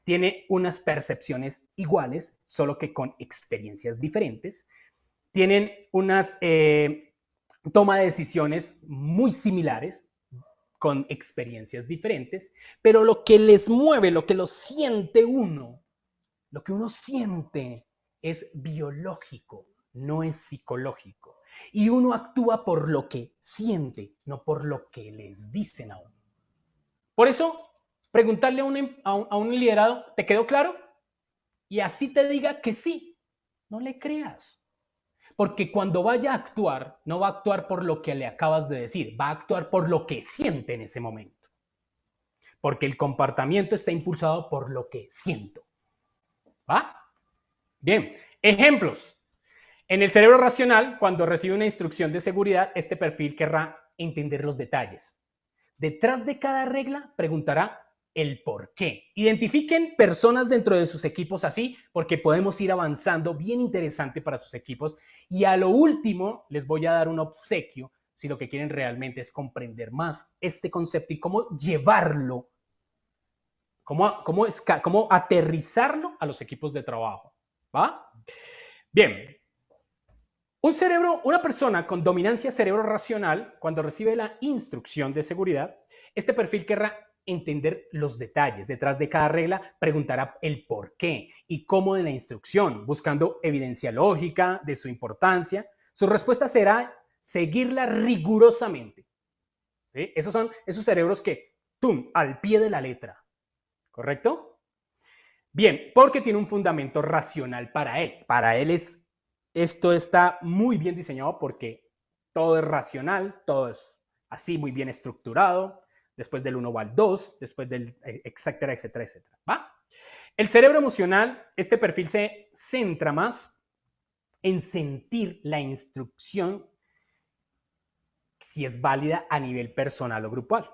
S1: Tiene unas percepciones iguales, solo que con experiencias diferentes. Tienen unas toma de decisiones muy similares, con experiencias diferentes, pero lo que les mueve, lo que lo siente uno, lo que uno siente es biológico, no es psicológico. Y uno actúa por lo que siente, no por lo que les dicen a uno. Por eso, preguntarle a un liderado, ¿te quedó claro? Y así te diga que sí, no le creas. Porque cuando vaya a actuar, no va a actuar por lo que le acabas de decir, va a actuar por lo que siente en ese momento. Porque el comportamiento está impulsado por lo que siento. ¿Va? Bien, ejemplos. En el cerebro racional, cuando recibe una instrucción de seguridad, este perfil querrá entender los detalles. Detrás de cada regla preguntará el por qué. Identifiquen personas dentro de sus equipos así, porque podemos ir avanzando bien interesante para sus equipos. Y a lo último, les voy a dar un obsequio si lo que quieren realmente es comprender más este concepto y cómo llevarlo, cómo aterrizarlo a los equipos de trabajo. ¿Va? Bien. Una persona con dominancia cerebro racional, cuando recibe la instrucción de seguridad, este perfil querrá entender los detalles. Detrás de cada regla preguntará el por qué y cómo de la instrucción, buscando evidencia lógica de su importancia. Su respuesta será seguirla rigurosamente. ¿Sí? Esos son esos cerebros que, ¡tum!, al pie de la letra. ¿Correcto? Bien, porque tiene un fundamento racional para él. Para él esto está muy bien diseñado porque todo es racional, todo es así muy bien estructurado. Después del 1 va al 2, después del etcétera, etcétera, etcétera. ¿Va? El cerebro emocional, este perfil se centra más en sentir la instrucción si es válida a nivel personal o grupal.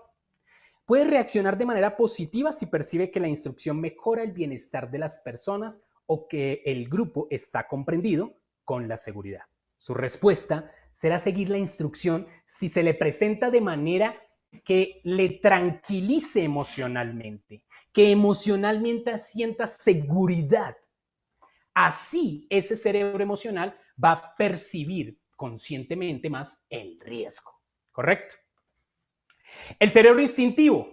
S1: Puede reaccionar de manera positiva si percibe que la instrucción mejora el bienestar de las personas o que el grupo está comprendido con la seguridad. Su respuesta será seguir la instrucción si se le presenta de manera que le tranquilice emocionalmente, que emocionalmente sienta seguridad. Así, ese cerebro emocional va a percibir conscientemente más el riesgo. ¿Correcto? El cerebro instintivo,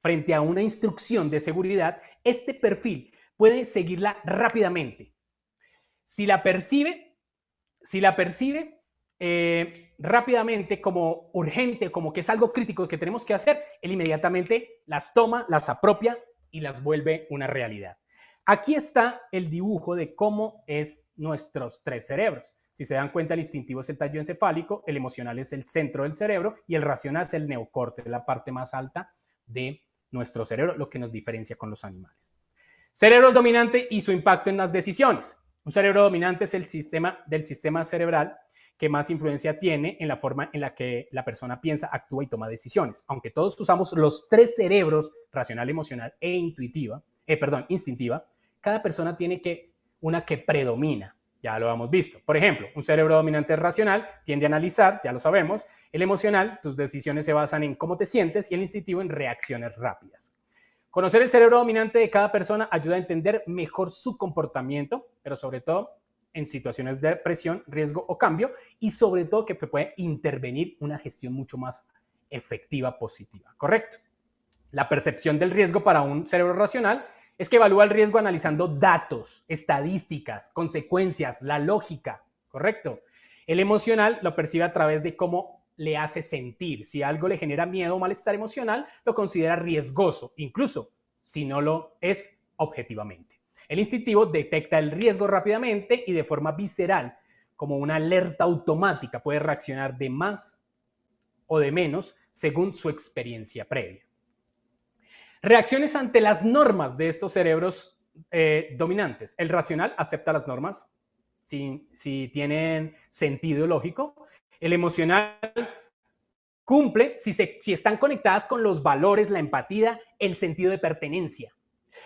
S1: frente a una instrucción de seguridad, este perfil puede seguirla rápidamente. Si la percibe rápidamente como urgente, como que es algo crítico que tenemos que hacer, él inmediatamente las toma, las apropia y las vuelve una realidad. Aquí está el dibujo de cómo es nuestros tres cerebros. Si se dan cuenta, el instintivo es el tallo encefálico, el emocional es el centro del cerebro y el racional es el neocórtex, la parte más alta de nuestro cerebro, lo que nos diferencia con los animales. Cerebro dominante y su impacto en las decisiones. Un cerebro dominante es el sistema cerebral que más influencia tiene en la forma en la que la persona piensa, actúa y toma decisiones. Aunque todos usamos los tres cerebros, racional, emocional e instintiva, cada persona tiene una que predomina. Ya lo hemos visto. Por ejemplo, un cerebro dominante racional tiende a analizar, ya lo sabemos. El emocional, tus decisiones se basan en cómo te sientes y el instintivo en reacciones rápidas. Conocer el cerebro dominante de cada persona ayuda a entender mejor su comportamiento, pero sobre todo en situaciones de presión, riesgo o cambio, y sobre todo que puede intervenir una gestión mucho más efectiva, positiva. ¿Correcto? La percepción del riesgo para un cerebro racional es que evalúa el riesgo analizando datos, estadísticas, consecuencias, la lógica, ¿correcto? El emocional lo percibe a través de cómo le hace sentir. Si algo le genera miedo o malestar emocional, lo considera riesgoso, incluso si no lo es objetivamente. El instintivo detecta el riesgo rápidamente y de forma visceral, como una alerta automática, puede reaccionar de más o de menos según su experiencia previa. Reacciones ante las normas de estos cerebros dominantes. El racional acepta las normas si tienen sentido lógico. El emocional cumple si están conectadas con los valores, la empatía, el sentido de pertenencia.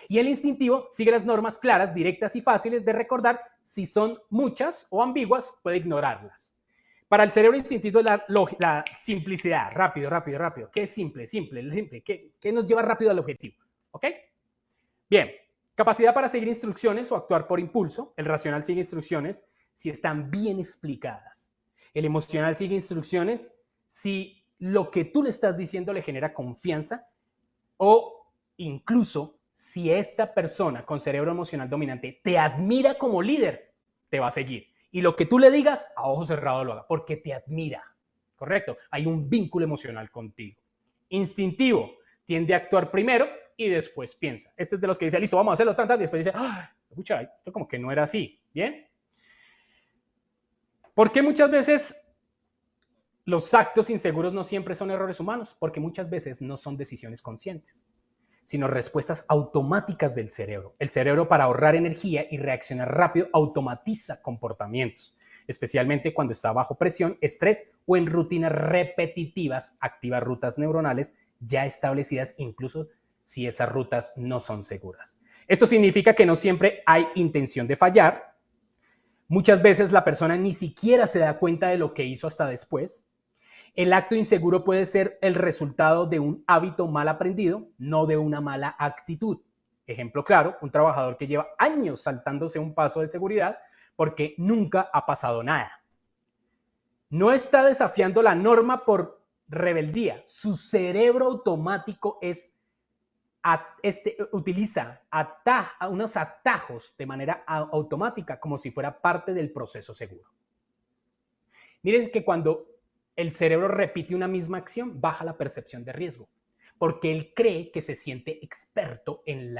S1: Y el instintivo sigue las normas claras, directas y fáciles de recordar. Si son muchas o ambiguas, puede ignorarlas. Para el cerebro instintivo la simplicidad, rápido. ¿Qué es simple? ¿Qué nos lleva rápido al objetivo? ¿Ok? Bien, capacidad para seguir instrucciones o actuar por impulso. El racional sigue instrucciones si están bien explicadas. El emocional sigue instrucciones si lo que tú le estás diciendo le genera confianza o incluso si esta persona con cerebro emocional dominante te admira como líder, te va a seguir. Y lo que tú le digas, a ojo cerrado lo haga, porque te admira. ¿Correcto? Hay un vínculo emocional contigo. Instintivo, tiende a actuar primero y después piensa. Este es de los que dice, listo, vamos a hacerlo tantas, y después dice, escucha, esto como que no era así. ¿Bien? ¿Por qué muchas veces los actos inseguros no siempre son errores humanos? Porque muchas veces no son decisiones conscientes, sino respuestas automáticas del cerebro. El cerebro, para ahorrar energía y reaccionar rápido, automatiza comportamientos, especialmente cuando está bajo presión, estrés o en rutinas repetitivas, activa rutas neuronales ya establecidas, incluso si esas rutas no son seguras. Esto significa que no siempre hay intención de fallar. Muchas veces la persona ni siquiera se da cuenta de lo que hizo hasta después. El acto inseguro puede ser el resultado de un hábito mal aprendido, no de una mala actitud. Ejemplo claro, un trabajador que lleva años saltándose un paso de seguridad porque nunca ha pasado nada. No está desafiando la norma por rebeldía. Su cerebro automático utiliza unos atajos de manera automática como si fuera parte del proceso seguro. Miren que cuando el cerebro repite una misma acción, baja la percepción de riesgo, porque él cree que se siente experto en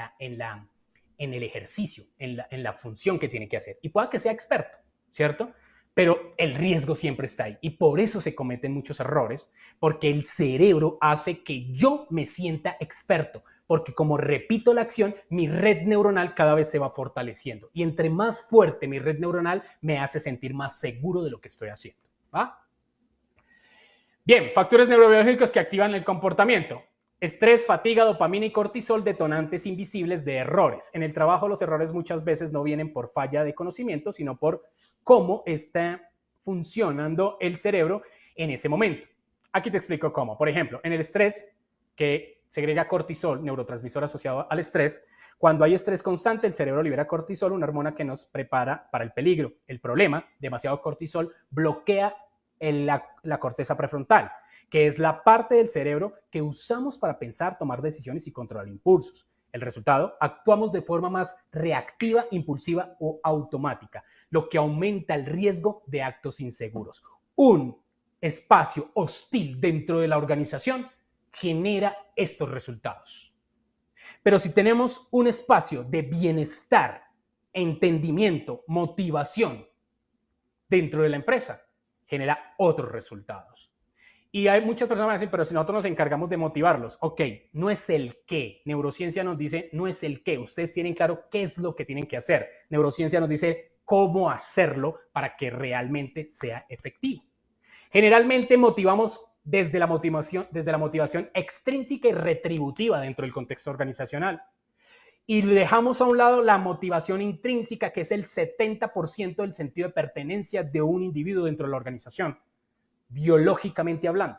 S1: el ejercicio, en la función que tiene que hacer. Y pueda que sea experto, ¿cierto? Pero el riesgo siempre está ahí. Y por eso se cometen muchos errores, porque el cerebro hace que yo me sienta experto, porque como repito la acción, mi red neuronal cada vez se va fortaleciendo. Y entre más fuerte mi red neuronal, me hace sentir más seguro de lo que estoy haciendo. ¿Va? Bien, factores neurobiológicos que activan el comportamiento. Estrés, fatiga, dopamina y cortisol, detonantes invisibles de errores. En el trabajo los errores muchas veces no vienen por falla de conocimiento, sino por cómo está funcionando el cerebro en ese momento. Aquí te explico cómo. Por ejemplo, en el estrés, que segrega cortisol, neurotransmisor asociado al estrés, cuando hay estrés constante, el cerebro libera cortisol, una hormona que nos prepara para el peligro. El problema, demasiado cortisol, bloquea la corteza prefrontal, que es la parte del cerebro que usamos para pensar, tomar decisiones y controlar impulsos. El resultado, actuamos de forma más reactiva, impulsiva o automática, lo que aumenta el riesgo de actos inseguros. Un espacio hostil dentro de la organización genera estos resultados. Pero si tenemos un espacio de bienestar, entendimiento, motivación dentro de la empresa, genera otros resultados. Y hay muchas personas que dicen, pero si nosotros nos encargamos de motivarlos, ok, no es el qué. Neurociencia nos dice, no es el qué. Ustedes tienen claro qué es lo que tienen que hacer. Neurociencia nos dice cómo hacerlo para que realmente sea efectivo. Generalmente motivamos desde la motivación extrínseca y retributiva dentro del contexto organizacional. Y dejamos a un lado la motivación intrínseca, que es el 70% del sentido de pertenencia de un individuo dentro de la organización, biológicamente hablando.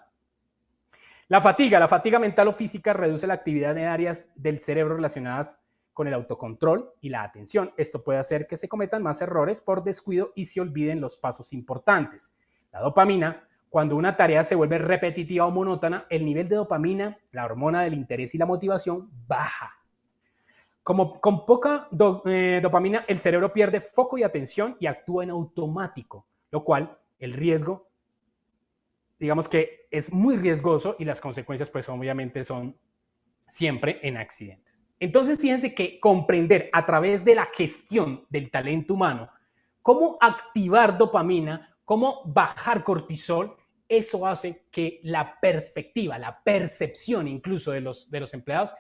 S1: La fatiga mental o física reduce la actividad en áreas del cerebro relacionadas con el autocontrol y la atención. Esto puede hacer que se cometan más errores por descuido y se olviden los pasos importantes. La dopamina, cuando una tarea se vuelve repetitiva o monótona, el nivel de dopamina, la hormona del interés y la motivación, baja. Con poca dopamina, el cerebro pierde foco y atención y actúa en automático, lo cual el riesgo, digamos que es muy riesgoso y las consecuencias pues obviamente son siempre en accidentes. Entonces fíjense que comprender a través de la gestión del talento humano cómo activar dopamina, cómo bajar cortisol, eso hace que la perspectiva, la percepción incluso de los empleados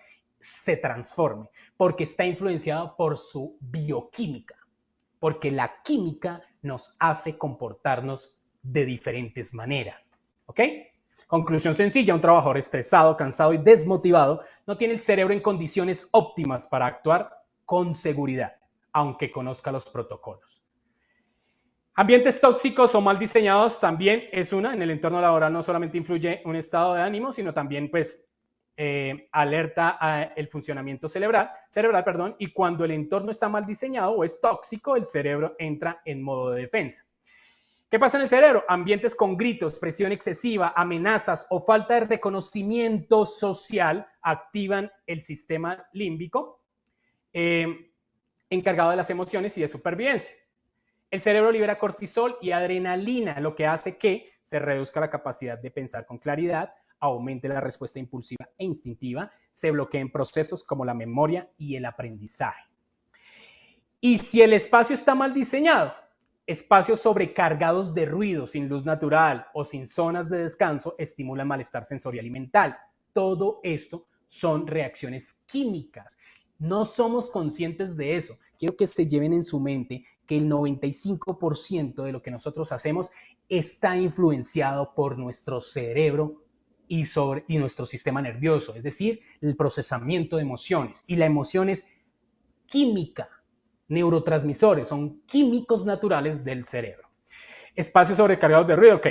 S1: se transforme, porque está influenciado por su bioquímica, porque la química nos hace comportarnos de diferentes maneras. ¿Ok? Conclusión sencilla, un trabajador estresado, cansado y desmotivado no tiene el cerebro en condiciones óptimas para actuar con seguridad, aunque conozca los protocolos. Ambientes tóxicos o mal diseñados también es una. En el entorno laboral no solamente influye un estado de ánimo, sino también pues alerta el funcionamiento cerebral, y cuando el entorno está mal diseñado o es tóxico, el cerebro entra en modo de defensa. ¿Qué pasa en el cerebro? Ambientes con gritos, presión excesiva, amenazas o falta de reconocimiento social activan el sistema límbico encargado de las emociones y de supervivencia. El cerebro libera cortisol y adrenalina, lo que hace que se reduzca la capacidad de pensar con claridad, aumente la respuesta impulsiva e instintiva, se bloqueen procesos como la memoria y el aprendizaje. Y si el espacio está mal diseñado, espacios sobrecargados de ruido, sin luz natural o sin zonas de descanso, estimulan malestar sensorial y mental. Todo esto son reacciones químicas. No somos conscientes de eso. Quiero que se lleven en su mente que el 95% de lo que nosotros hacemos está influenciado por nuestro cerebro y nuestro sistema nervioso, es decir, el procesamiento de emociones. Y la emoción es química, neurotransmisores, son químicos naturales del cerebro. Espacios sobrecargados de ruido, ok.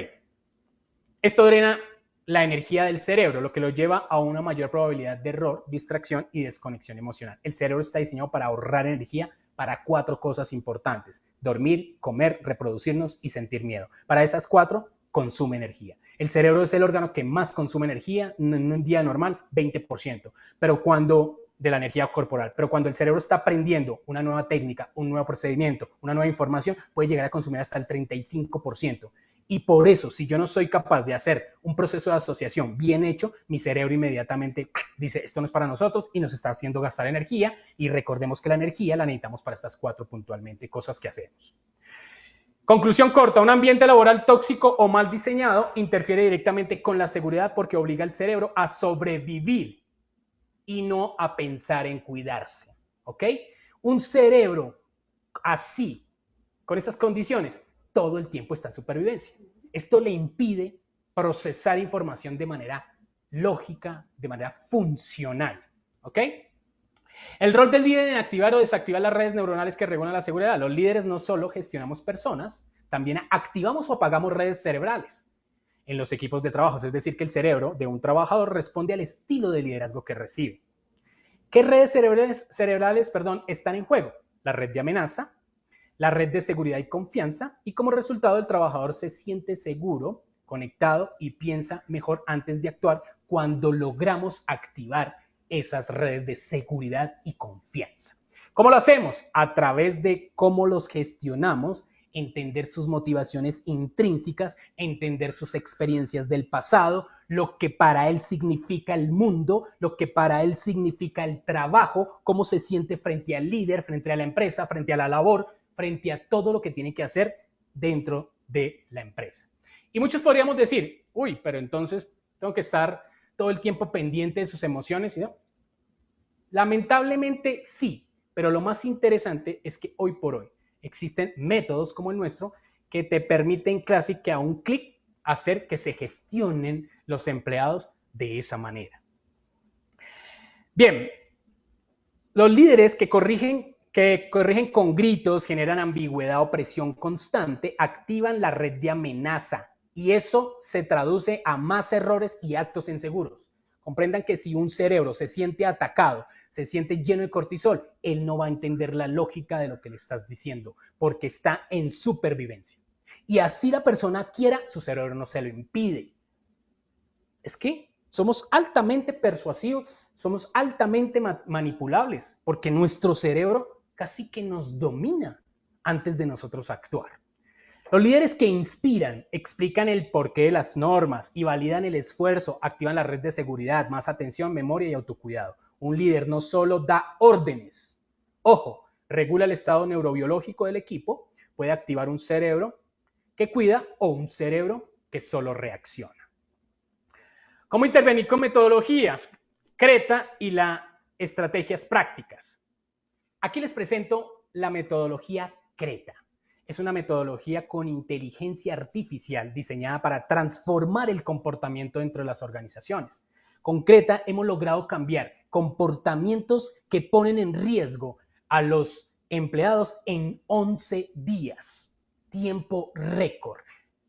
S1: Esto drena la energía del cerebro, lo que lo lleva a una mayor probabilidad de error, distracción y desconexión emocional. El cerebro está diseñado para ahorrar energía para 4 cosas importantes: dormir, comer, reproducirnos y sentir miedo. Para esas 4, consume energía. El cerebro es el órgano que más consume energía en un día normal, 20%, de la energía corporal. Pero cuando el cerebro está aprendiendo una nueva técnica, un nuevo procedimiento, una nueva información, puede llegar a consumir hasta el 35%. Y por eso, si yo no soy capaz de hacer un proceso de asociación bien hecho, mi cerebro inmediatamente dice, esto no es para nosotros y nos está haciendo gastar energía. Y recordemos que la energía la necesitamos para estas 4 puntualmente cosas que hacemos. Conclusión corta, un ambiente laboral tóxico o mal diseñado interfiere directamente con la seguridad porque obliga al cerebro a sobrevivir y no a pensar en cuidarse. ¿Ok? Un cerebro así, con estas condiciones, todo el tiempo está en supervivencia. Esto le impide procesar información de manera lógica, de manera funcional. ¿Ok? El rol del líder en activar o desactivar las redes neuronales que regulan la seguridad. Los líderes no solo gestionamos personas, también activamos o apagamos redes cerebrales en los equipos de trabajo. Es decir, que el cerebro de un trabajador responde al estilo de liderazgo que recibe. ¿Qué redes cerebrales están en juego? La red de amenaza, la red de seguridad y confianza, y como resultado el trabajador se siente seguro, conectado y piensa mejor antes de actuar cuando logramos activar esas redes de seguridad y confianza. ¿Cómo lo hacemos? A través de cómo los gestionamos, entender sus motivaciones intrínsecas, entender sus experiencias del pasado, lo que para él significa el mundo, lo que para él significa el trabajo, cómo se siente frente al líder, frente a la empresa, frente a la labor, frente a todo lo que tiene que hacer dentro de la empresa. Y muchos podríamos decir, uy, pero entonces tengo que estar todo el tiempo pendiente de sus emociones, ¿no? Lamentablemente sí, pero lo más interesante es que hoy por hoy existen métodos como el nuestro que te permiten casi que a un clic hacer que se gestionen los empleados de esa manera. Bien, los líderes que corrigen con gritos, generan ambigüedad o presión constante, activan la red de amenaza y eso se traduce a más errores y actos inseguros. Comprendan que si un cerebro se siente atacado, se siente lleno de cortisol, él no va a entender la lógica de lo que le estás diciendo, porque está en supervivencia. Y así la persona quiera, su cerebro no se lo impide. Es que somos altamente persuasivos, somos altamente manipulables, porque nuestro cerebro casi que nos domina antes de nosotros actuar. Los líderes que inspiran, explican el porqué de las normas y validan el esfuerzo, activan la red de seguridad, más atención, memoria y autocuidado. Un líder no solo da órdenes, ojo, regula el estado neurobiológico del equipo, puede activar un cerebro que cuida o un cerebro que solo reacciona. ¿Cómo intervenir con metodologías? Creta y las estrategias prácticas. Aquí les presento la metodología Creta. Es una metodología con inteligencia artificial diseñada para transformar el comportamiento dentro de las organizaciones. Con Creta hemos logrado cambiar comportamientos que ponen en riesgo a los empleados en 11 días. Tiempo récord.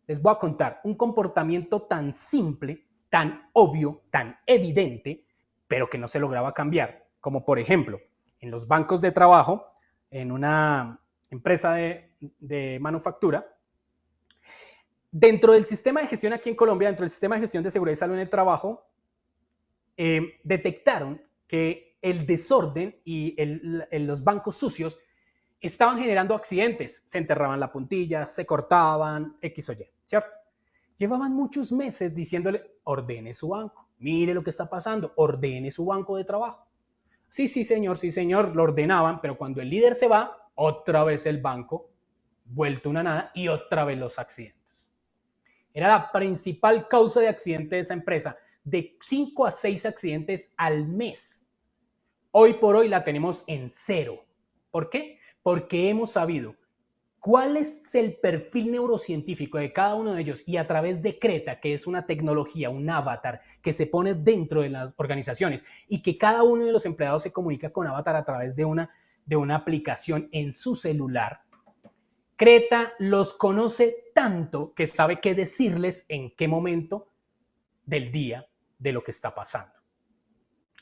S1: Les voy a contar un comportamiento tan simple, tan obvio, tan evidente, pero que no se lograba cambiar. Como por ejemplo, en los bancos de trabajo, en una empresa de manufactura, dentro del sistema de gestión aquí en Colombia, dentro del sistema de gestión de seguridad y salud en el trabajo, detectaron que el desorden y los bancos sucios estaban generando accidentes. Se enterraban la puntilla, se cortaban, X o Y, ¿cierto? Llevaban muchos meses diciéndole, ordene su banco, mire lo que está pasando, ordene su banco de trabajo. Sí, señor, lo ordenaban, pero cuando el líder se va, otra vez el banco, vuelto una nada y otra vez los accidentes. Era la principal causa de accidente de esa empresa, de 5 a 6 accidentes al mes. Hoy por hoy la tenemos en 0. ¿Por qué? Porque hemos sabido cuál es el perfil neurocientífico de cada uno de ellos y a través de Creta, que es una tecnología, un avatar que se pone dentro de las organizaciones y que cada uno de los empleados se comunica con avatar a través de una aplicación en su celular. Creta los conoce tanto que sabe qué decirles en qué momento del día de lo que está pasando.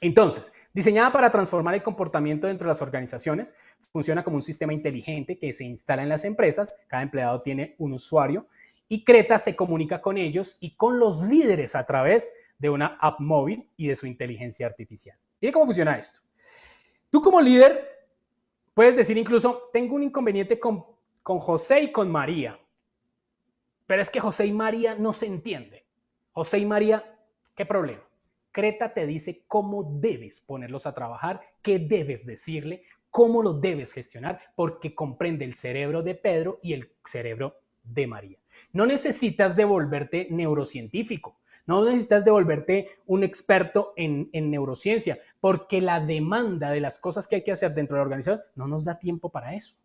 S1: Entonces, diseñada para transformar el comportamiento dentro de las organizaciones, funciona como un sistema inteligente que se instala en las empresas, cada empleado tiene un usuario y Creta se comunica con ellos y con los líderes a través de una app móvil y de su inteligencia artificial. Mire cómo funciona esto. Tú como líder puedes decir incluso, tengo un inconveniente con José y con María, pero es que José y María no se entienden. José y María, ¿qué problema? Creta te dice cómo debes ponerlos a trabajar, qué debes decirle, cómo lo debes gestionar, porque comprende el cerebro de Pedro y el cerebro de María. No necesitas de volverte neurocientífico, no necesitas de volverte un experto en neurociencia, porque la demanda de las cosas que hay que hacer dentro de la organización no nos da tiempo para eso.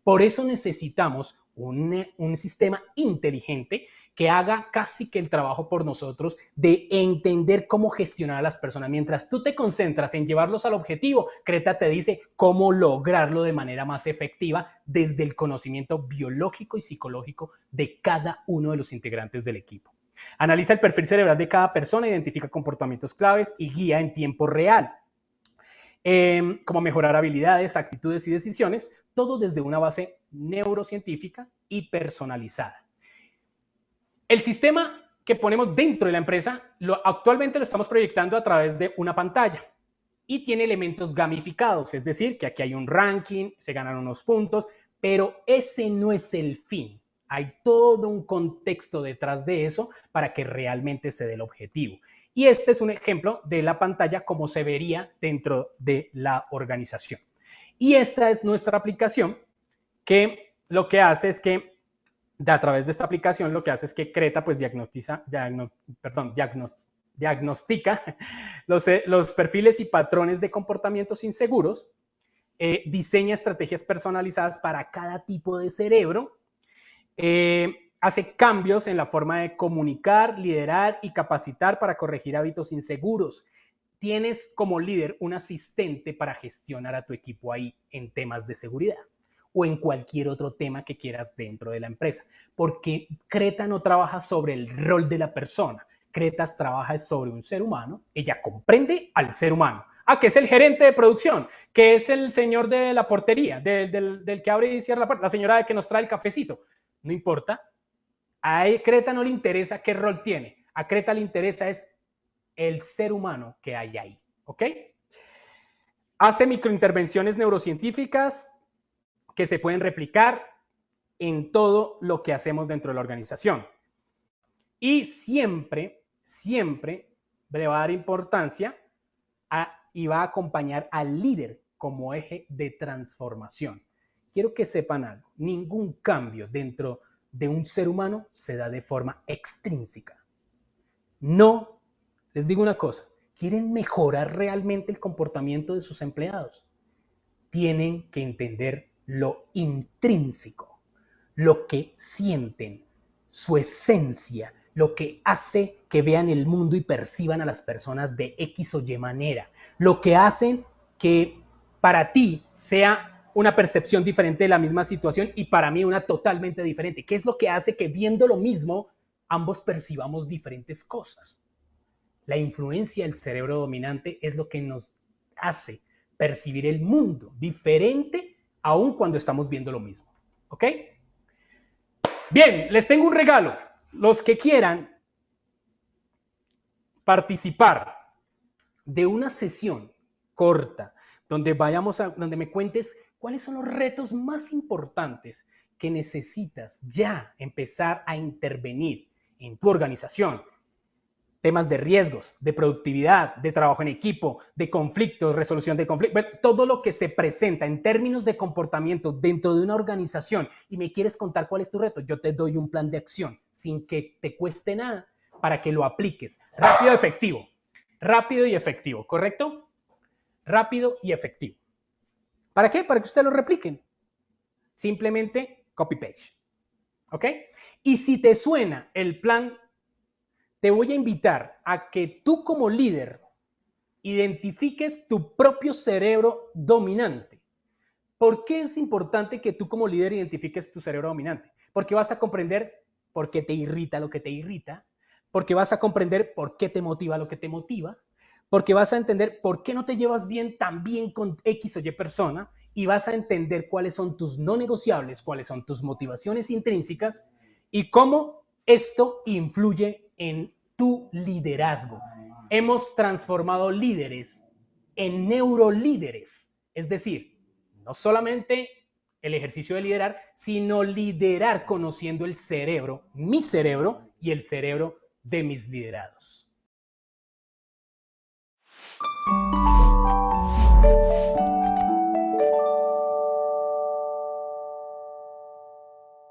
S1: Por eso necesitamos un sistema inteligente que haga casi que el trabajo por nosotros de entender cómo gestionar a las personas. Mientras tú te concentras en llevarlos al objetivo, Creta te dice cómo lograrlo de manera más efectiva desde el conocimiento biológico y psicológico de cada uno de los integrantes del equipo. Analiza el perfil cerebral de cada persona, identifica comportamientos claves y guía en tiempo real. Cómo mejorar habilidades, actitudes y decisiones, todo desde una base neurocientífica y personalizada. El sistema que ponemos dentro de la empresa, actualmente lo estamos proyectando a través de una pantalla y tiene elementos gamificados, es decir, que aquí hay un ranking, se ganan unos puntos, pero ese no es el fin. Hay todo un contexto detrás de eso para que realmente se dé el objetivo. Y este es un ejemplo de la pantalla como se vería dentro de la organización. Y esta es nuestra aplicación que lo que hace es que a través de esta aplicación lo que hace es que Creta pues diagnostica los perfiles y patrones de comportamientos inseguros, diseña estrategias personalizadas para cada tipo de cerebro, hace cambios en la forma de comunicar, liderar y capacitar para corregir hábitos inseguros. Tienes como líder un asistente para gestionar a tu equipo ahí en temas de seguridad o en cualquier otro tema que quieras dentro de la empresa, porque Creta no trabaja sobre el rol de la persona, Creta trabaja sobre un ser humano, ella comprende al ser humano. Ah, que es el gerente de producción, que es el señor de la portería, del que abre y cierra la puerta, la señora que nos trae el cafecito. No importa, a Creta no le interesa qué rol tiene, a Creta le interesa es el ser humano que hay ahí, ¿ok? Hace microintervenciones neurocientíficas que se pueden replicar en todo lo que hacemos dentro de la organización. Y siempre le va a dar importancia y va a acompañar al líder como eje de transformación. Quiero que sepan algo, ningún cambio dentro de un ser humano se da de forma extrínseca. No, les digo una cosa, quieren mejorar realmente el comportamiento de sus empleados. Tienen que entender lo intrínseco, lo que sienten, su esencia, lo que hace que vean el mundo y perciban a las personas de X o Y manera, lo que hacen que para ti sea una percepción diferente de la misma situación y para mí una totalmente diferente. ¿Qué es lo que hace que viendo lo mismo ambos percibamos diferentes cosas? La influencia del cerebro dominante es lo que nos hace percibir el mundo diferente aun cuando estamos viendo lo mismo. ¿Ok? Bien, les tengo un regalo. Los que quieran participar de una sesión corta donde donde me cuentes cuáles son los retos más importantes que necesitas ya empezar a intervenir en tu organización. Temas de riesgos, de productividad, de trabajo en equipo, de conflictos, resolución de conflictos, todo lo que se presenta en términos de comportamiento dentro de una organización y me quieres contar cuál es tu reto, yo te doy un plan de acción sin que te cueste nada para que lo apliques. Rápido y efectivo, ¿correcto? Rápido y efectivo. ¿Para qué? Para que ustedes lo repliquen. Simplemente copy-paste. ¿Ok? Y si te suena el plan, te voy a invitar a que tú como líder identifiques tu propio cerebro dominante. ¿Por qué es importante que tú como líder identifiques tu cerebro dominante? Porque vas a comprender por qué te irrita lo que te irrita, porque vas a comprender por qué te motiva lo que te motiva, porque vas a entender por qué no te llevas bien tan bien con X o Y persona y vas a entender cuáles son tus no negociables, cuáles son tus motivaciones intrínsecas y cómo esto influye en tu liderazgo. Hemos transformado líderes en neurolíderes, es decir, no solamente el ejercicio de liderar, sino liderar conociendo el cerebro, mi cerebro y el cerebro de mis liderados.